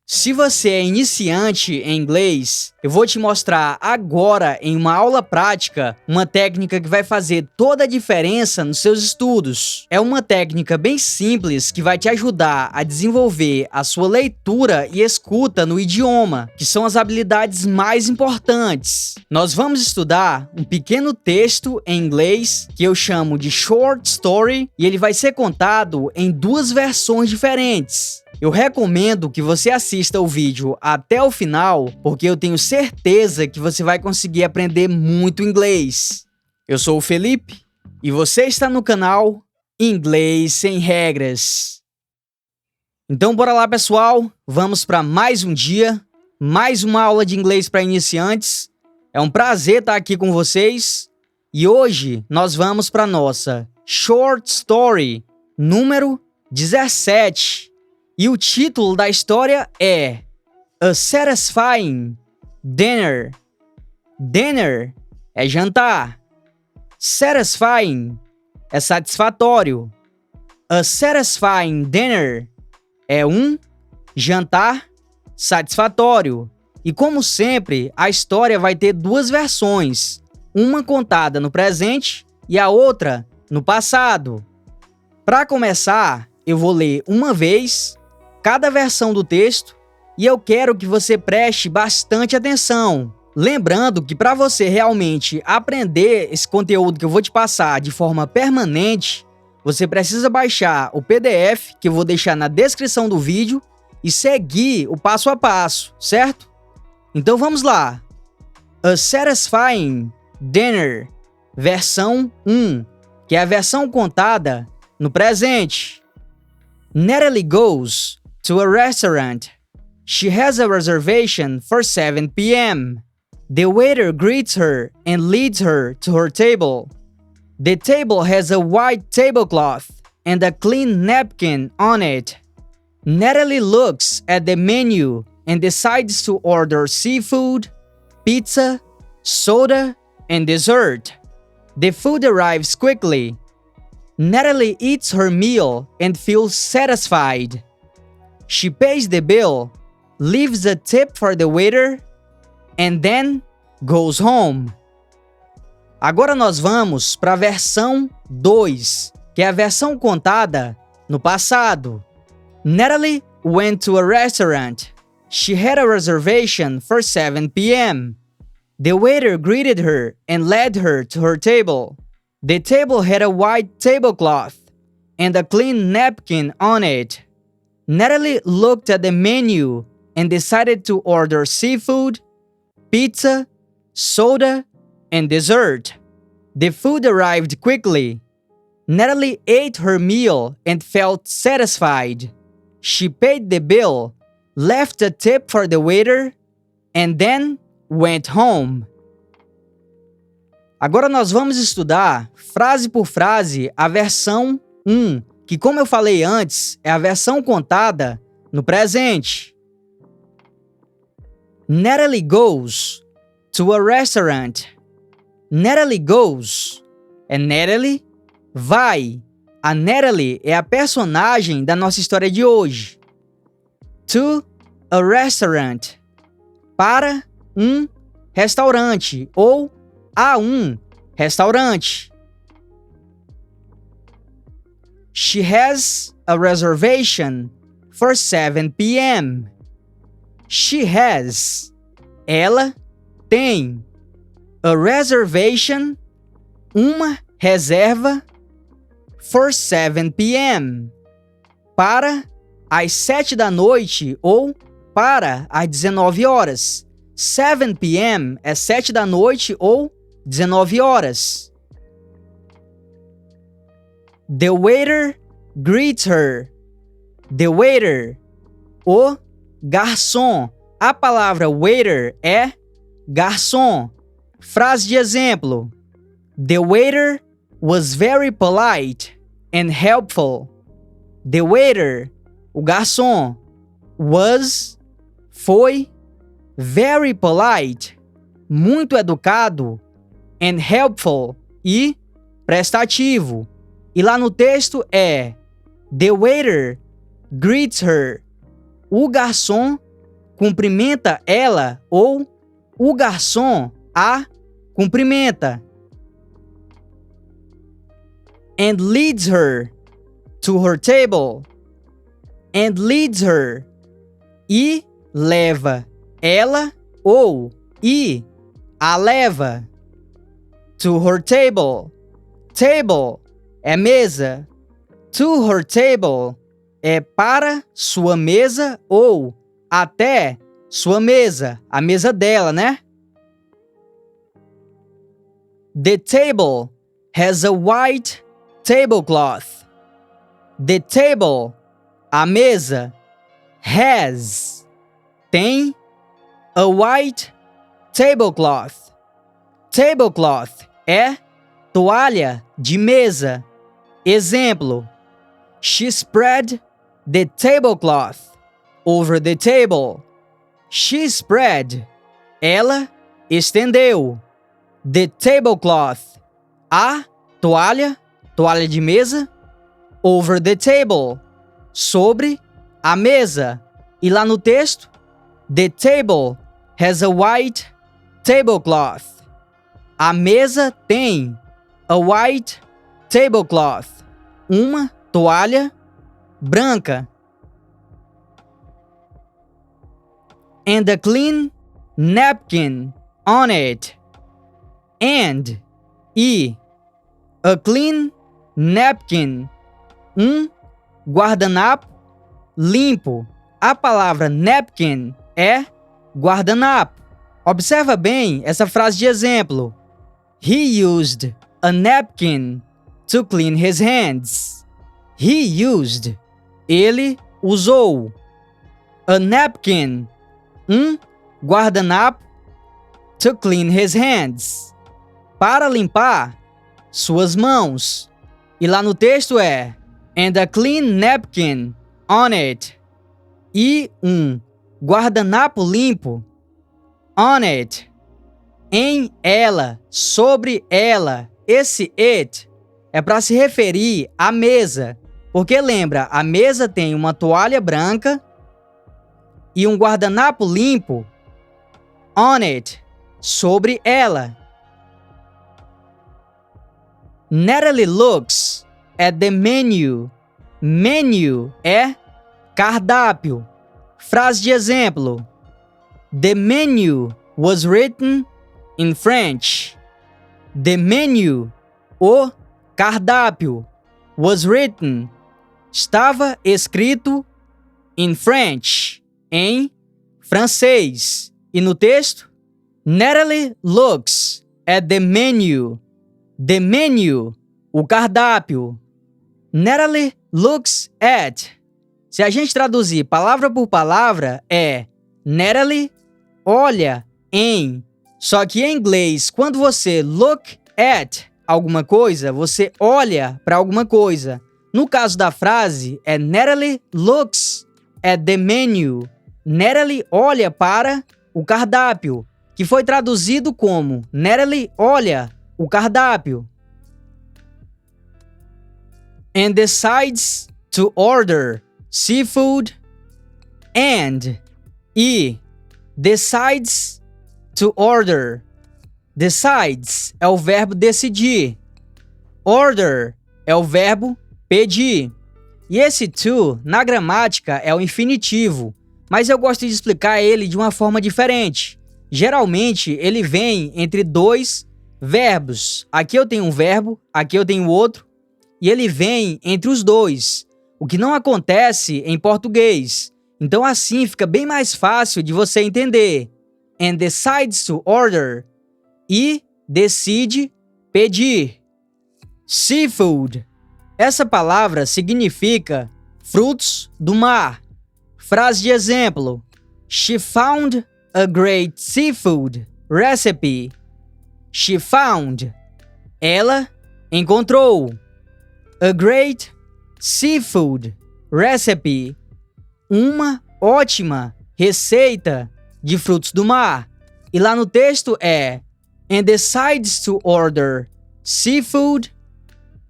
Se você é iniciante em inglês, eu vou te mostrar agora em uma aula prática uma técnica que vai fazer toda a diferença nos seus estudos. É uma técnica bem simples que vai te ajudar a desenvolver a sua leitura e escuta no idioma, que são as habilidades mais importantes. Nós vamos estudar um pequeno texto em inglês que eu chamo de short story e ele vai ser contado em duas versões diferentes. Eu recomendo que você assista o vídeo até o final, porque eu tenho certeza que você vai conseguir aprender muito inglês. Eu sou o Felipe e você está no canal Inglês Sem Regras. Então bora lá, pessoal, vamos para mais um dia, mais uma aula de inglês para iniciantes. É um prazer estar aqui com vocês e hoje nós vamos para nossa Short Story número 17. E o título da história é A Satisfying Dinner. Dinner é jantar. Satisfying é satisfatório. A satisfying dinner é um jantar satisfatório. E como sempre, a história vai ter duas versões. Uma contada no presente e a outra no passado. Para começar, eu vou ler uma vez cada versão do texto e eu quero que você preste bastante atenção. Lembrando que para você realmente aprender esse conteúdo que eu vou te passar de forma permanente, você precisa baixar o PDF que eu vou deixar na descrição do vídeo e seguir o passo a passo, certo? Então vamos lá. A Satisfying Dinner, versão 1, que é a versão contada no presente. Natalie goes to a restaurant. She has a reservation for 7 p.m. The waiter greets her and leads her to her table. The table has a white tablecloth and a clean napkin on it. Natalie looks at the menu and decides to order seafood, pizza, soda, and dessert. The food arrives quickly. Natalie eats her meal and feels satisfied. She pays the bill, leaves a tip for the waiter, and then goes home. Agora nós vamos para a versão 2, que é a versão contada no passado. Natalie went to a restaurant. She had a reservation for 7 p.m. The waiter greeted her and led her to her table. The table had a white tablecloth and a clean napkin on it. Natalie looked at the menu and decided to order seafood, pizza, soda, and dessert. The food arrived quickly. Natalie ate her meal and felt satisfied. She paid the bill, left a tip for the waiter, and then went home. Agora nós vamos estudar, frase por frase, a versão 1, que, como eu falei antes, é a versão contada no presente. Natalie goes to a restaurant. Natalie goes é Natalie vai. A Natalie é a personagem da nossa história de hoje. To a restaurant, para um restaurante ou a um restaurante. She has a reservation for 7 p.m. She has, ela tem, a reservation, uma reserva, for 7 p.m. para as 7 da noite ou para as 19 horas. 7 p.m. é 7 da noite ou 19 horas. The waiter greets her. The waiter, o garçom. A palavra waiter é garçom. Frase de exemplo. The waiter was very polite and helpful. The waiter, o garçom, was, foi, very polite, muito educado, and helpful, e prestativo. E lá no texto é The waiter greets her. O garçom cumprimenta ela ou o garçom a cumprimenta. And leads her to her table. And leads her. E leva ela ou e a leva. To her table. Table é mesa. To her table é para sua mesa ou até sua mesa, a mesa dela, né? The table has a white tablecloth. The table, a mesa, has, tem, a white tablecloth. Tablecloth é toalha de mesa. Exemplo: She spread the tablecloth over the table. She spread. Ela estendeu. The tablecloth. A toalha, toalha de mesa. Over the table. Sobre a mesa. E lá no texto, the table has a white tablecloth. A mesa tem a white tablecloth. Uma toalha branca. And a clean napkin on it. And e a clean napkin. Guardanapo limpo. A palavra napkin é guardanapo. Observa bem essa frase de exemplo. He used a napkin to clean his hands. He used. Ele usou. A napkin. Guardanapo. To clean his hands. Para limpar suas mãos. E lá no texto é and a clean napkin on it. E guardanapo limpo. On it. Em ela, sobre ela. Esse it é para se referir à mesa. Porque lembra, a mesa tem uma toalha branca e um guardanapo limpo. On it. Sobre ela. Natalie looks at the menu. Menu é cardápio. Frase de exemplo. The menu was written in French. The menu, o cardápio, was written, estava escrito in French, em francês. E no texto, Natalie looks at the menu. The menu, o cardápio. Natalie looks at. Se a gente traduzir palavra por palavra, é Natalie olha em. Só que em inglês, quando você look at alguma coisa, você olha para alguma coisa. No caso da frase, é Natalie looks at the menu. Natalie olha para o cardápio, que foi traduzido como Natalie olha o cardápio. And decides to order seafood and e decides to order. Decides é o verbo decidir. Order é o verbo pedir. E esse to, na gramática, é o infinitivo, mas eu gosto de explicar ele de uma forma diferente. Geralmente, ele vem entre dois verbos. Aqui eu tenho um verbo, aqui eu tenho outro, e ele vem entre os dois, o que não acontece em português. Então assim fica bem mais fácil de você entender. And decides to order. E decide pedir. Seafood. Essa palavra significa frutos do mar. Frase de exemplo. She found a great seafood recipe. She found. Ela encontrou. A great seafood recipe. Uma ótima receita de frutos do mar. E lá no texto é and decides to order seafood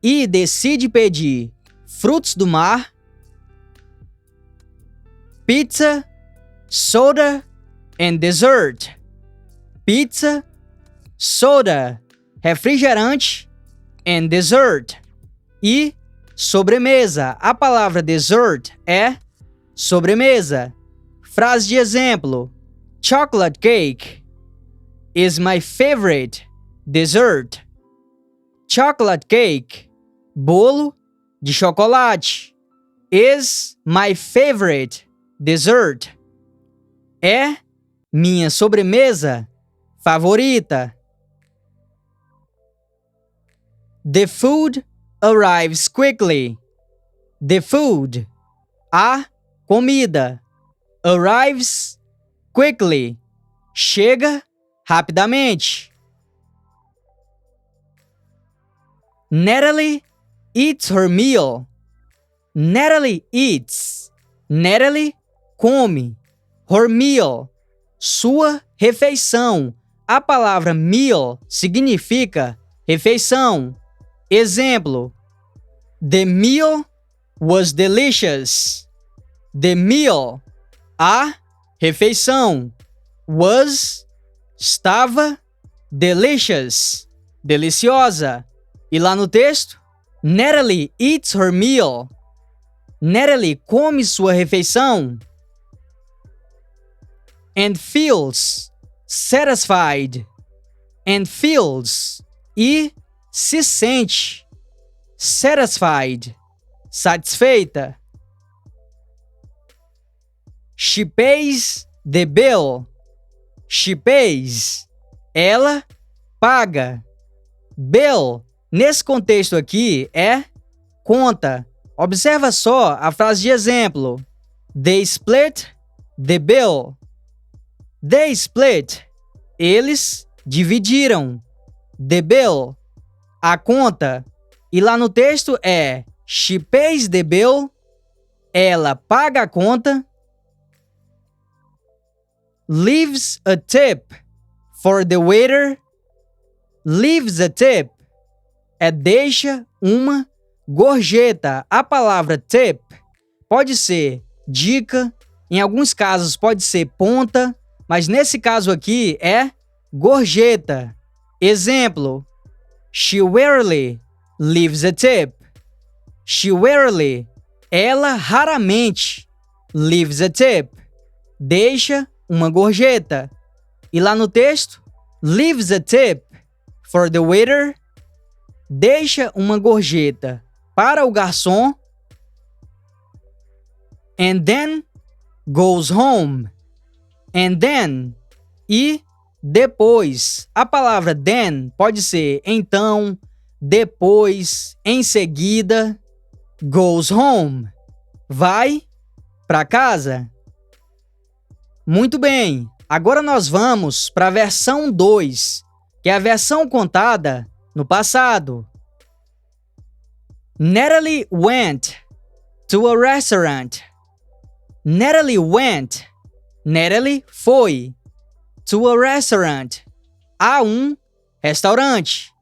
e decide pedir frutos do mar, pizza soda and dessert. Pizza, soda, refrigerante and dessert. E sobremesa. A palavra dessert é sobremesa. Frase de exemplo: chocolate cake is my favorite dessert. Chocolate cake, bolo de chocolate, is my favorite dessert. É minha sobremesa favorita. The food arrives quickly. The food, a comida, arrives quickly, chega rapidamente. Natalie eats her meal. Natalie eats. Natalie come. Her meal, sua refeição. A palavra meal significa refeição. Exemplo: the meal was delicious. The meal, a refeição, was, estava, delicious, deliciosa. E lá no texto, Natalie eats her meal. Natalie come sua refeição. And feels satisfied. And feels, e se sente satisfied, satisfeita. She pays the bill. She pays, ela paga. Bill, nesse contexto aqui, é conta. Observa só a frase de exemplo. They split the bill. They split, eles dividiram. The bill, a conta. E lá no texto é she pays the bill, ela paga a conta. Leaves a tip for the waiter. Leaves a tip é deixa uma gorjeta. A palavra tip pode ser dica, em alguns casos pode ser ponta, mas nesse caso aqui é gorjeta. Exemplo: she rarely leaves a tip. She rarely, ela raramente, leaves a tip, deixa uma gorjeta. E lá no texto, leaves a tip for the waiter, deixa uma gorjeta para o garçom. And then goes home. And then, e depois. A palavra then pode ser então, depois, em seguida. Goes home, vai para casa. Muito bem, agora nós vamos para a versão 2, que é a versão contada no passado. Natalie went to a restaurant. Natalie went. Natalie foi to a restaurant, a um restaurante.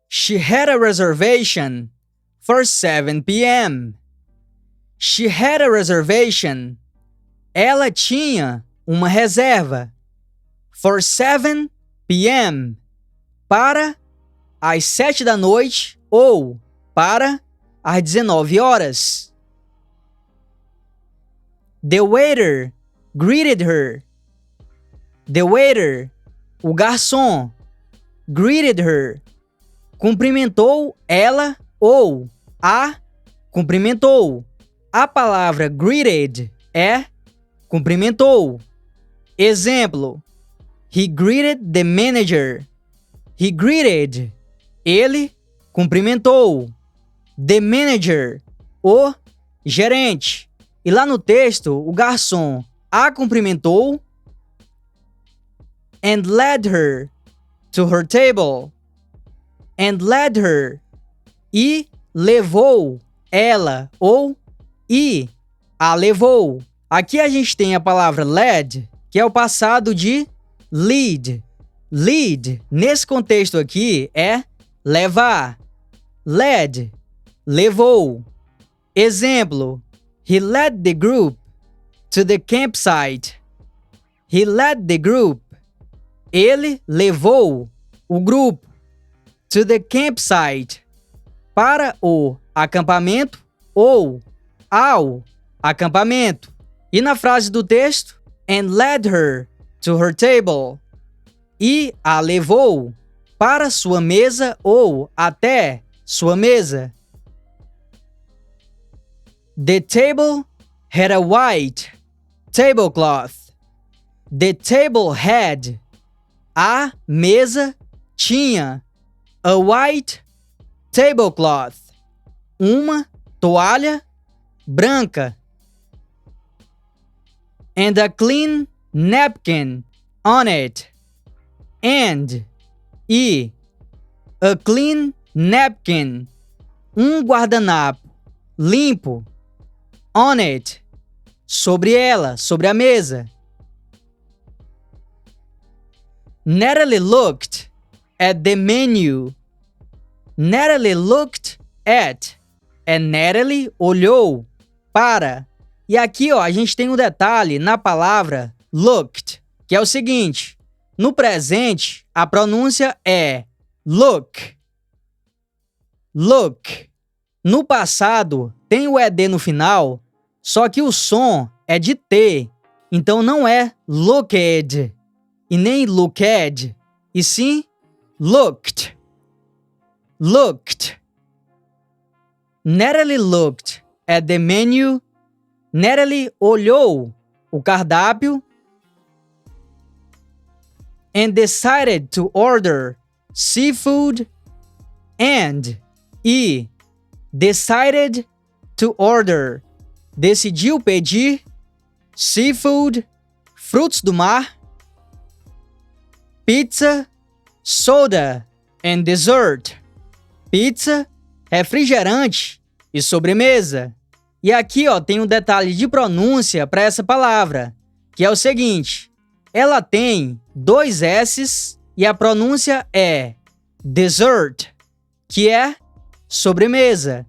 She had a reservation for 7 p.m. She had a reservation. Ela tinha uma reserva. For 7 p.m. Para às 7 da noite ou para às 19 horas. The waiter greeted her. The waiter, o garçom, greeted her, cumprimentou ela ou a cumprimentou. A palavra greeted é cumprimentou. Exemplo: he greeted the manager. He greeted, ele cumprimentou. The manager, o gerente. E lá no texto, o garçom a cumprimentou. And led her to her table. And led her, e levou ela ou e a levou. Aqui a gente tem a palavra led, que é o passado de lead. Lead, nesse contexto aqui, é levar. Led, levou. Exemplo: he led the group to the campsite. He led the group. Ele levou o grupo to the campsite, para o acampamento ou ao acampamento. E na frase do texto, and led her to her table, e a levou para sua mesa ou até sua mesa. The table had a white tablecloth. The table had. A mesa tinha a white tablecloth. Uma toalha branca. And a clean napkin on it. And. E. A clean napkin. Um guardanapo limpo. On it. Sobre ela, sobre a mesa. Natalie looked at the menu. Natalie looked at. Natalie olhou para. E aqui, ó, a gente tem um detalhe na palavra looked, que é o seguinte. No presente, a pronúncia é look. Look. No passado, tem o ED no final, só que o som é de T. Então não é looked e nem looked, e sim looked. Looked. Natalie looked at the menu. Natalie olhou o cardápio and decided to order seafood and. E decided to order. Decidiu pedir seafood, frutos do mar, pizza, soda and dessert. Pizza, refrigerante e sobremesa. E aqui, ó, tem um detalhe de pronúncia para essa palavra, que é o seguinte. Ela tem 2 S's e a pronúncia é dessert, que é sobremesa.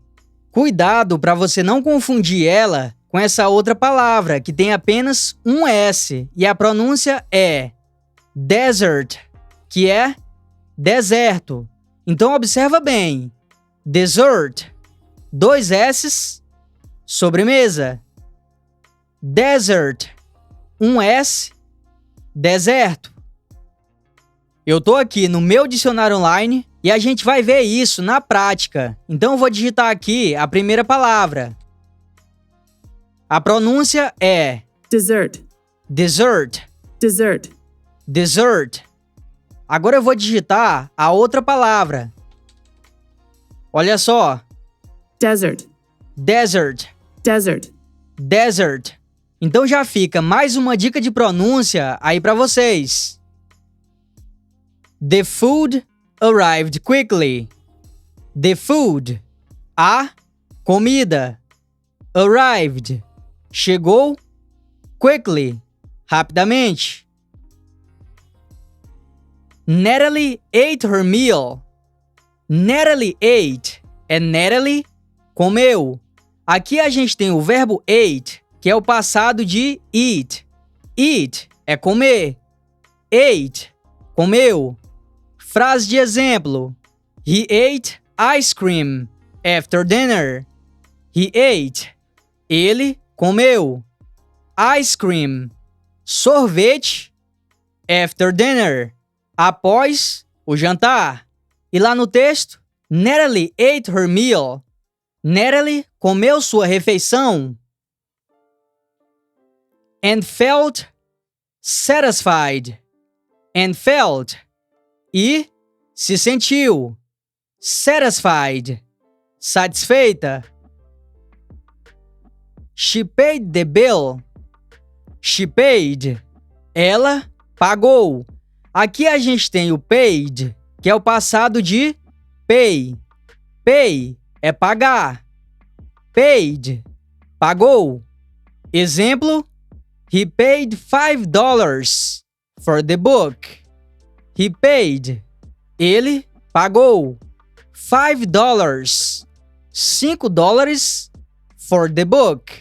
Cuidado para você não confundir ela com essa outra palavra, que tem apenas um S e a pronúncia é desert, que é deserto. Então observa bem. Dessert, 2 S's, sobremesa. Desert, um S, deserto. Eu tô aqui no meu dicionário online e a gente vai ver isso na prática. Então eu vou digitar aqui a primeira palavra. A pronúncia é dessert, dessert, dessert, dessert. Agora eu vou digitar a outra palavra. Olha só. desert, Desert, desert, desert. Então já fica mais uma dica de pronúncia aí para vocês. The food arrived quickly. The food, a comida. Arrived, chegou. Quickly, rapidamente. Natalie ate her meal. Natalie ate é Natalie comeu. Aqui a gente tem o verbo ate, que é o passado de eat. Eat é comer. Ate, comeu. Frase de exemplo. He ate ice cream after dinner. He ate. Ele comeu. Ice cream, sorvete. After dinner, após o jantar. E lá no texto, Natalie ate her meal. Natalie comeu sua refeição. And felt satisfied. And felt. E se sentiu. Satisfied. Satisfeita. She paid the bill. She paid. Ela pagou. Aqui a gente tem o paid, que é o passado de pay. Pay é pagar. Paid, pagou. Exemplo: He paid $5 for the book. He paid. Ele pagou. $5. $5 for the book.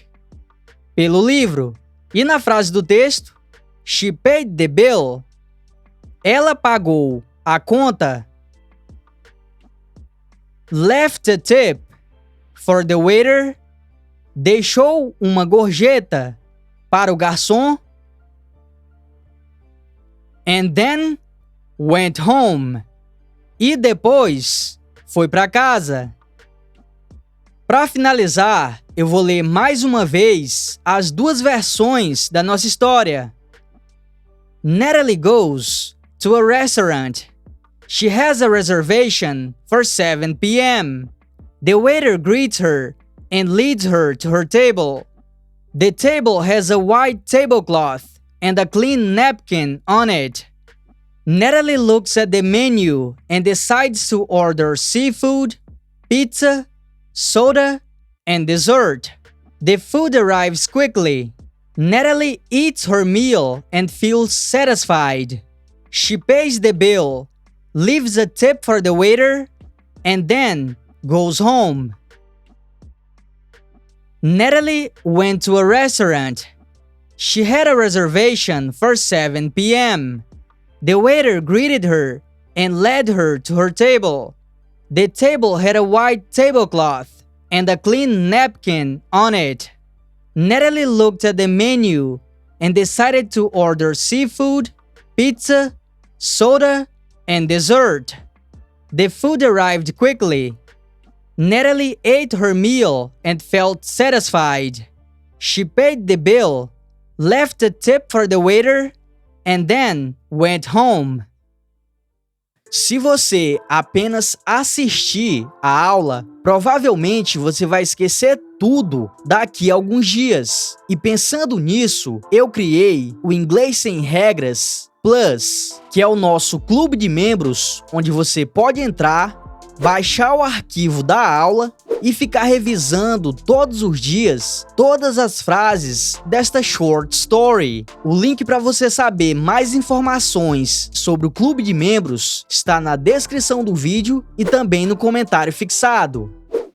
Pelo livro. E na frase do texto, she paid the bill. Ela pagou a conta. Left a tip for the waiter. Deixou uma gorjeta para o garçom. And then went home. E depois foi para casa. Para finalizar, eu vou ler mais uma vez as duas versões da nossa história. Natalie goes to a restaurant. She has a reservation for 7 p.m. The waiter greets her and leads her to her table. The table has a white tablecloth and a clean napkin on it. Natalie looks at the menu and decides to order seafood, pizza, soda, and dessert. The food arrives quickly. Natalie eats her meal and feels satisfied. She pays the bill, leaves a tip for the waiter, and then goes home. Natalie went to a restaurant. She had a reservation for 7 p.m. The waiter greeted her and led her to her table. The table had a white tablecloth and a clean napkin on it. Natalie looked at the menu and decided to order seafood, pizza, soda, and dessert. The food arrived quickly. Natalie ate her meal and felt satisfied. She paid the bill, left a tip for the waiter, and then went home. Se você apenas assistir a aula, provavelmente você vai esquecer tudo daqui a alguns dias. E pensando nisso, eu criei o Inglês Sem Regras Plus, que é o nosso clube de membros, onde você pode entrar, baixar o arquivo da aula e ficar revisando todos os dias todas as frases desta short story. O link para você saber mais informações sobre o clube de membros está na descrição do vídeo e também no comentário fixado.